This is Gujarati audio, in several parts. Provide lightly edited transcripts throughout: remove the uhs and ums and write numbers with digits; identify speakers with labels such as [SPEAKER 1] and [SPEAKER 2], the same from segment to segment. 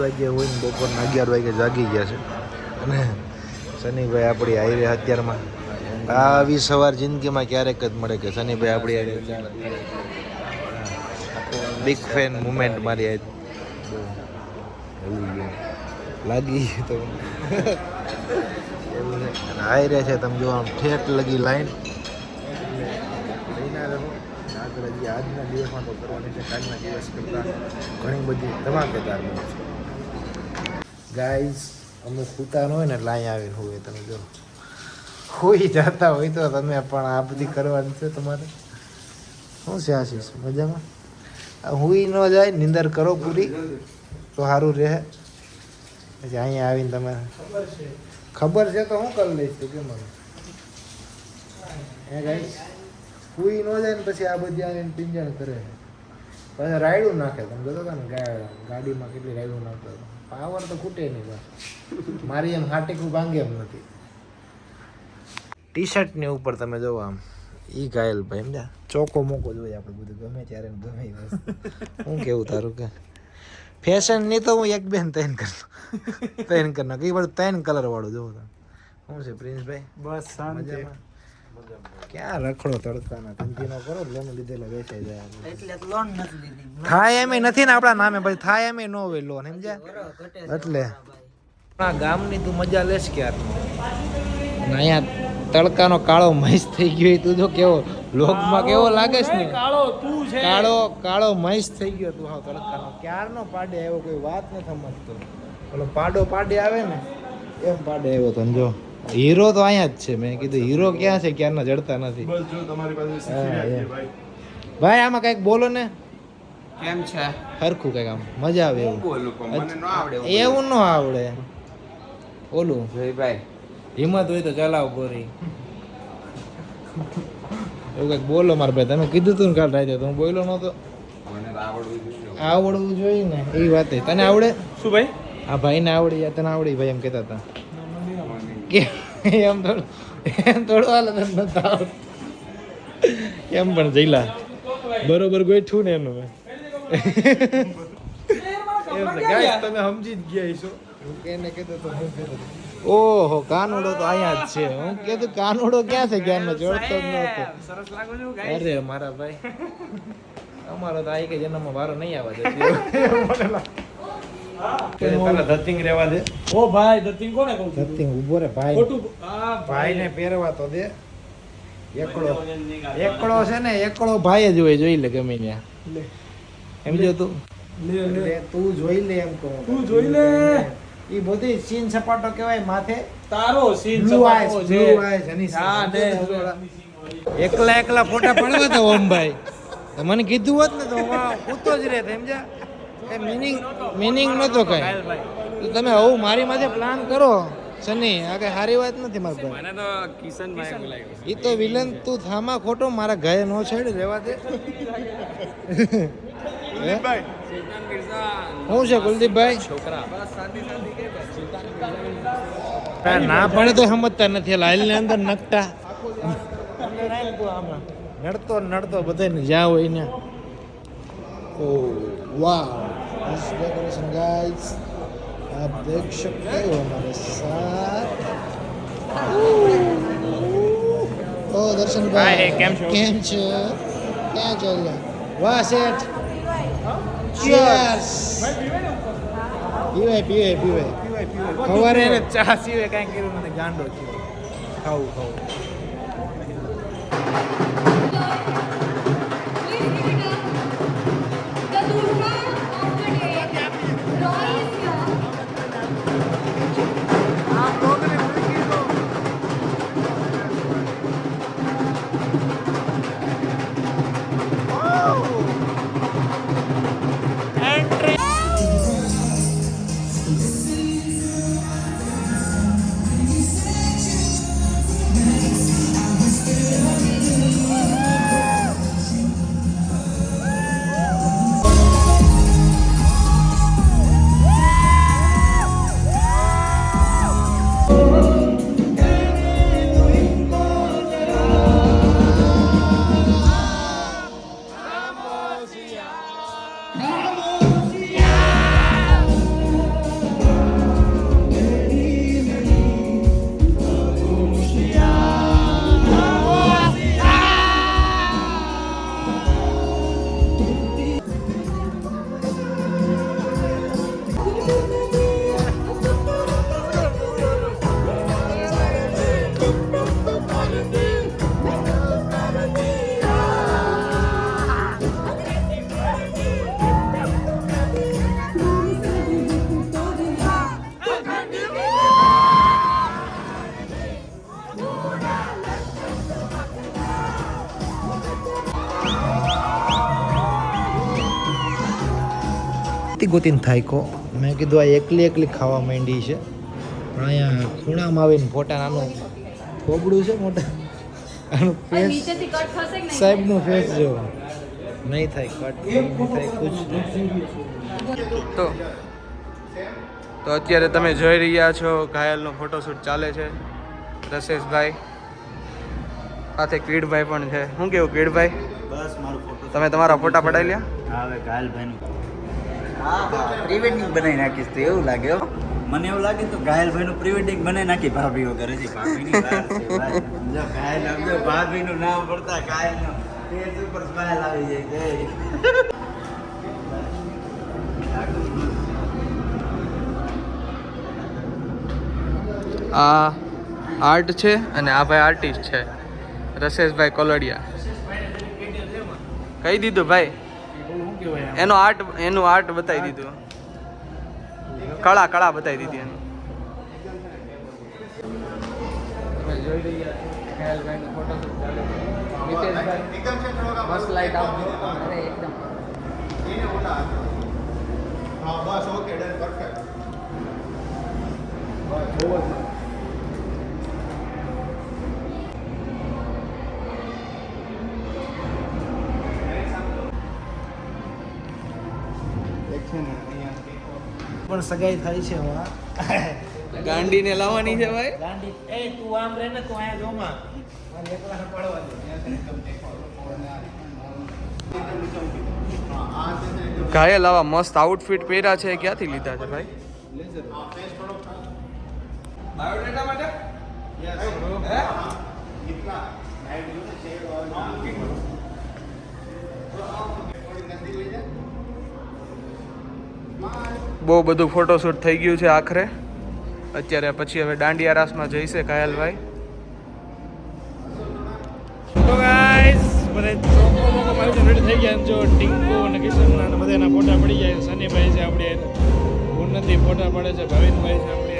[SPEAKER 1] વાગે હોય ને બપોરના 11 વાગે જાગી ગયા છે. અને શનિભાઈ આપણી હારે અત્યારમાં આવી સવાર જિંદગીમાં ક્યારેક જ મળે કે શનિભાઈ આપણી હારે બિગ ફેન મુમેન્ટ મારી આજ લાગી તો એવું છે. અને હારે છે તમે જો આમ ઠેઠ લગી લાઈન આગળ હજી આજના દિવસમાં તો કરવાની છે, કાલના દિવસ કરતાં ઘણી બધી ધમાકેદાર બને છે. ગાઈઝ અમુક સૂતા ન હોય ને એટલે અહીંયા આવીને હોય તમે જો હોઈ જતા હોય તો તમે પણ આ બધી કરવાની છે તમારે. શું છે આશીષ મજામાં? હુઈ ન જાય, નિંદર કરો પૂરી તો સારું રહે. પછી અહીંયા આવીને તમે ખબર છે તો હું કરી લઈશ કે મને હે ગાઈઝ હુઈ ન જાય ને પછી આ બધી આવીને પિંજણ કરે પછી રાયડું નાખે. તમે જોતો હતા ને ગાડીમાં કેટલી રાયડું નાખતો હતો. પાવર તો ખૂટે નહીં બસ મારી એમ હાટીકું ભાંગે એમ નથી. ટી શર્ટની ઉપર તમે જોવો આમ ઈ ઘાયલ ભાઈ સમજ્યા ચોખ્ખો મોકો જોઈએ આપણે બધું ગમે ત્યારે ગમે એ વસ્તુ. શું કેવું તારું કે ફેશન ની તો હું એક બેન તૈન કરી નાખ એ બધું 3 કલર વાળું જોવું તમે. શું છે પ્રિન્સભાઈ? બસ મજામાં. ક્યાં રખડો તડકાના ધંધી નો કરો લોન લીધેલા વેચાઈ જાય એટલે લોન નથી લીધી. થાય એમ નથી ને આપણા નામે પછી થાય એમ ન હોય લોન સમજ્યા. એટલે આ ગામની તું મજા લેશ ક્યાર અહીંયા તડકાનો કાળો મહીસ થઈ ગયો. તું જો કેવો લોકમાં કેવો લાગે છે ને કાળો મહીસ થઈ ગયો તું હાવ તડકાનો. ક્યારનો પાડે આવ્યો કોઈ વાત નથી સમજતો. ઓલો પાડે આવે ને એમ પાડે આવ્યો તો જો. હીરો તો અહીંયા જ છે. મેં કીધું હીરો ક્યાં છે ક્યારના જડતા નથી. ભાઈ આમાં કઈક બોલો ને કેમ છે હરખું કઈક આમ મજા આવે એવું. એવું ન આવડે ઓલું ભાઈ હિંમત હોય તો ચલાવ ગોરી એવું કઈક બોલો મારા ભાઈ. તમે કીધું તું ને કાલ રાતે તો હું બોલ્યો નતો. આવડવું જોઈએ ને એ વાત. તને આવડે શું ભાઈ? આ ભાઈ ને આવડી તને આવડી ભાઈ એમ કેતા હતા કે એમ થોડું હાલ એમ પણ જઈલા બરોબર ગોઠવું ને એનું તમે સમજી જ ગયા છો. એને કીધું તો ઓહો કાનુડો તો અહીંયા જ છે. હું કીધું કાનુડો ક્યાં છે ક્યારનો જોડતો જ નહોતો. અરે મારા ભાઈ અમારો તો આ કે જન્મમાં વારો નહીં આવવા દે. ધતિંગ રેવા દે. ઓ ભાઈ ધતિંગ કોને કહું? ધતિંગ ઉભો રે ભાઈ. ભાઈ ને પહેરવા તો દે. એકડો છે ને એકડો ભાઈ જ હોય. જોઈ લે ગમે ત્યાં એમ જો તું તું જોઈ લે એમ કહું. તું જોઈ લે ઈ બધી સીન સપાટો કહેવાય માથે તારો સીન સપાટો છે. એકલા ફોટા પડવા તો ઓમભાઈ મને કીધું હોત ને તો પૂતો જ રહે સમજ્યા. મિનિંગ નતો કઈ. તમે આવું મારી માથે પ્લાન કરો સની આ કઈ સારી વાત નથી મારા ભાઈ. મને તો કિશનભાઈ બોલાવ્યો. ઈ તો વિલન તું થામા ખોટો મારા ઘરે નો છેડ રહેવા દે. કુલદીપભાઈ શું છે કુલદીપભાઈ? છોકરા ના પડે તો સમજતા નથી. લાઈલ ની અંદર નકટા નડતો બધાને જ્યાં હોય ને. ઓ વાહ डेकोरेशन गाइस आप देख सकते हो हमारे साथ. ओ दर्शन भाई केम છો? क्या चल रहा? वाह सेठ चीयर्स. પીવે ખબર એને ચા સિવે કાંઈ કર્યું મને ગાંડો થયો. ખાવું ગોતી ગોતીને થાયકો મેં કીધું આ એકલી એકલી ખાવા માંડી છે પણ અહીંયા ખૂણામાં આવીને ફોટા નાનું ખોબડું છે મોટા આનું ફેસ સાહેબનું ફેસ જો નહીં થાય કટ નહીં થાય કુછ
[SPEAKER 2] તો અત્યારે તમે જોઈ રહ્યા છો ઘાયલનો ફોટોશૂટ ચાલે છે રસેશભાઈ સાથે કીડભાઈ પણ છે શું કેવું કીડભાઈ
[SPEAKER 3] બસ મારું ફોટો
[SPEAKER 2] તમે તમારા ફોટા પડાવી લ્યા
[SPEAKER 3] હા હવે ઘાયલભાઈનું પ્રી વેડિંગ બનાવી નાખીશ તો એવું લાગે હો મને એવું લાગે તો ઘાયલભાઈનું પ્રી વેડિંગ બનાવી નાખી ભાભી વગર હજી ભાભીની વાર છે ભાઈ. જો ઘાયલ સમજો ભાભીનું નામ પડતા ઘાયલનો ફેસ ઉપર સ્માઈલ આવી જાય કે
[SPEAKER 2] આ આર્ટ છે અને આ ભાઈ આર્ટિસ્ટ છે રસેશભાઈ કોલડિયા કહી દીધું ભાઈ એનું આર્ટ બતાવી દીધું કળા બતાવી દીધી એનું તમે જોઈ રહ્યા છો ઘાયલભાઈનો ફોટોશૂટ ચાલે છે મિતેશભાઈ મસ્ત લાઈટ આપજો અરે એકદમ
[SPEAKER 1] હા બસ ઓકે ડન પરફેક્ટ બસ બહુ જ પણ સગાઈ થાય છે હવે
[SPEAKER 2] ગાંડીને લાવવાની છે ભાઈ
[SPEAKER 1] ગાંડી એ તું આમ રહે ને તું અહીંયા જોમાં મારે એકલાને પડવા દે
[SPEAKER 2] ઘાયલ આવા મસ્ત આઉટફિટ પહેર્યા છે ક્યાંથી લીધા છે ભાઈ બાયોડેટા માટે બહુ બધું ફોટોશૂટ થઈ ગયું છે આખરે અત્યારે પછી હવે દાંડિયા રાસમાં જઈશે ઘાયલભાઈ
[SPEAKER 4] તો ગાઈસ બધા ચોકો મારી રેડી થઈ ગયા જો ટિંકુ અને કિશન અને બધાના ફોટા પડી જાય સનીભાઈ છે આપણે ઉન્નતિ ફોટા પડે છે ભાવિનભાઈ છે આપણે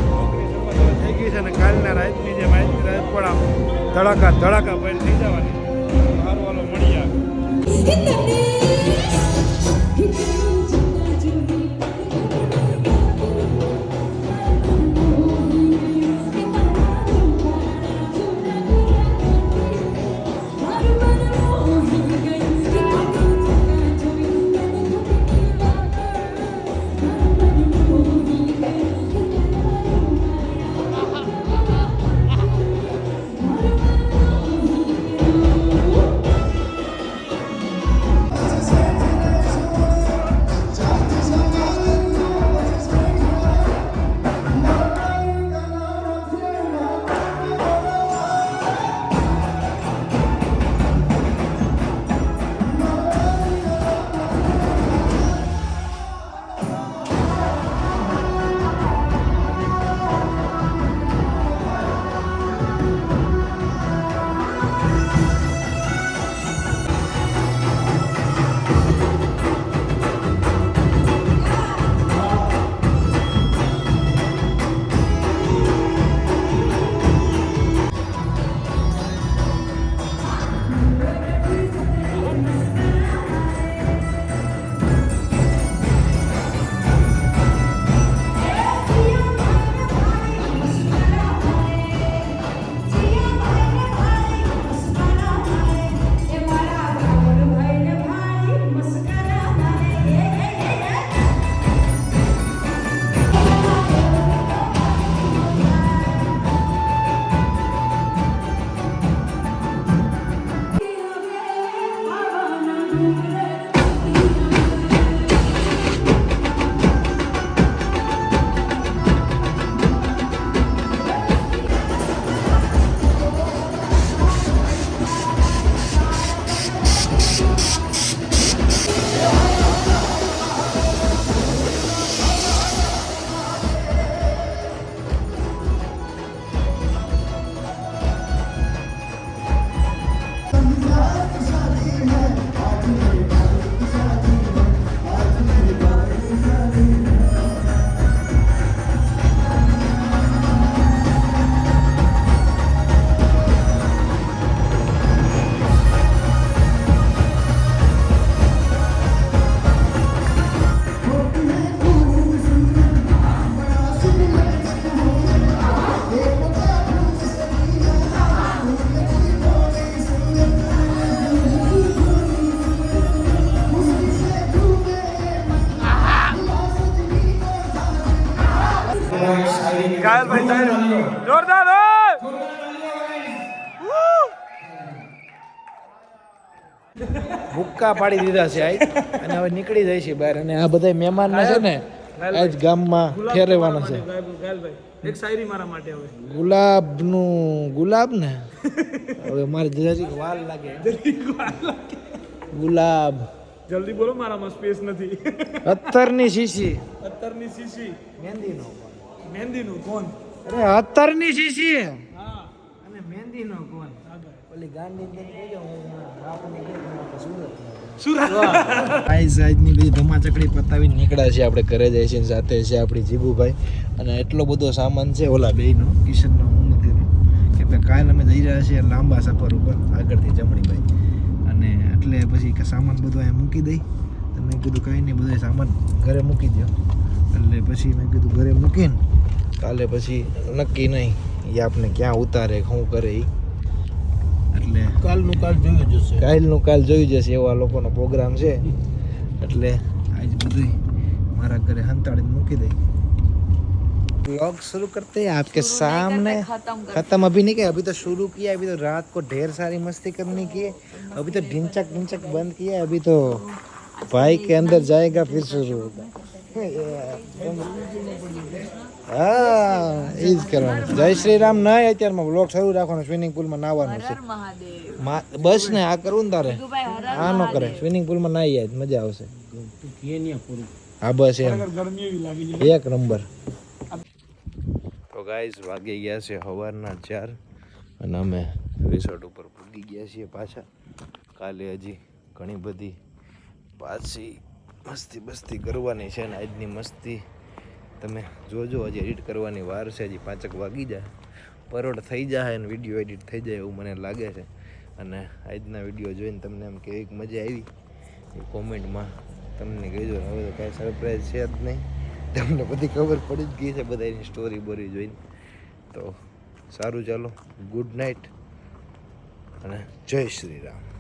[SPEAKER 4] નોકરી સફળ થઈ ગઈ છે અને કાલના રાતની જેમ આજની રાત પણ આમ ધડાકા ભાઈ થઈ જવાની સારું વાલો મળી આવે
[SPEAKER 5] This is
[SPEAKER 2] ઘાયલભાઈ સાહેબ જોરદાર
[SPEAKER 1] ભૂક્કા પાડી દીધા છે આજ અને હવે નીકળી જાય છે બહાર અને આ બધા મહેમાન છે ને આજ ગામમાં ફેરવવાના છે
[SPEAKER 4] એક શાયરી મારા માટે હવે
[SPEAKER 1] ગુલાબ ને હવે મારે જરી વાલ લાગે ગુલાબ
[SPEAKER 4] જલ્દી બોલો મારામાં સ્પેસ નથી
[SPEAKER 1] અત્તરની શીશી
[SPEAKER 4] અત્તરની શીશી
[SPEAKER 1] મહેંદીનો
[SPEAKER 4] મહેંદીનું કોણ
[SPEAKER 1] અરે અત્તરની શીશી
[SPEAKER 4] હા
[SPEAKER 1] અને મહેંદીનો કોણ ઓલી ગાંધી આજની બધી ધમાચકડી પતાવીને નીકળ્યા છે આપણે ઘરે જાય છે સાથે છે આપણી જીબુભાઈ અને એટલો બધો સામાન છે ઓલા બેયનો કિશનનો હું નથી કે ભાઈ કાલ અમે જઈ રહ્યા છીએ લાંબા સફર ઉપર આગળથી જમણીભાઈ અને એટલે પછી કે સામાન બધો અહીંયા મૂકી દઈ તો મેં કીધું કાંઈ નહીં બધો સામાન ઘરે મૂકી દો એટલે પછી મેં કીધું ઘરે મૂકીને કાલે પછી નક્કી નહીં એ આપણે ક્યાં ઉતારે શું કરે એ એટલે કાલનું કાલ જોયું જશે એવો આ લોકોનો પ્રોગ્રામ છે એટલે આજ બધું મારા ઘરે હંતાડીને મૂકી દઈ ब्लॉग शुरू करते हैं आपके सामने खत्म अभी नहीं किया अभी तो शुरू किया अभी तो रात को ढेर सारी मस्ती करने की है अभी तो ढिंचक बंद किया अभी तो भाई के अंदर जाएगा फिर शुरू होगा હા એ જ કરવાનું જય શ્રી રામ નહીં અત્યારમાં બ્લોગ શરૂ રાખવાનો સ્વિમિંગ પુલમાં નાહવાનું છે બસ ને આ કરવું ને તારે આ ન કરે સ્વિમિંગ પુલમાં નાહી જાય મજા આવશે હા બસ એમ એક નંબર તો ગાઈઝ વાગી ગયા છે સવારના 4 અને અમે રિસોર્ટ ઉપર પૂગી ગયા છીએ પાછા કાલે હજી ઘણી બધી પાછી મસ્તી કરવાની છે ને આજની મસ્તી તમે જોજો હજી એડિટ કરવાની વાર છે હજી 5 વાગી જાય પરોડ થઈ જાય અને વિડીયો એડિટ થઈ જાય એવું મને લાગે છે અને આજના વિડીયો જોઈને તમને એમ કેવી મજા આવી એ કોમેન્ટમાં તમને કહેજો હવે તો કાંઈ સરપ્રાઈઝ છે જ નહીં તમને બધી ખબર પડી જ ગઈ છે બધાની સ્ટોરી બોરી જોઈને તો સારું ચાલો ગુડ નાઇટ અને જય શ્રી રામ